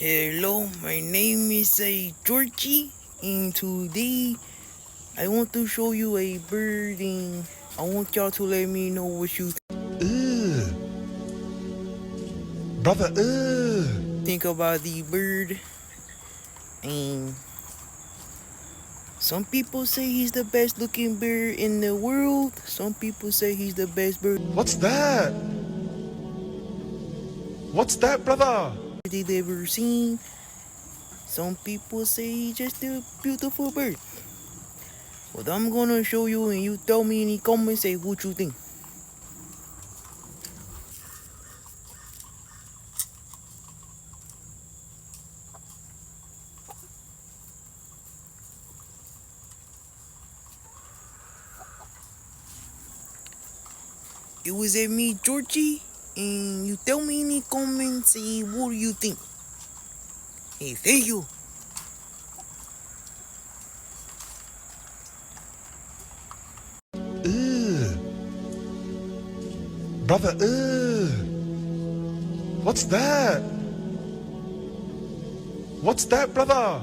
Hello, my name is Georgie, and today I want to show you a bird, and I want y'all to let me know what you Ugh. Brother, think about the bird. And some people say he's the best looking bird in the world. Some people say he's the best bird What's that? What's that, brother? they've ever seen. Some people say he's just a beautiful bird. But I'm gonna show you, and you tell me in the comments, say what you think. It was at me, Georgie, and you tell me in the comments, say what do you think. Hey, thank you. Ugh. Brother, What's that? What's that, brother?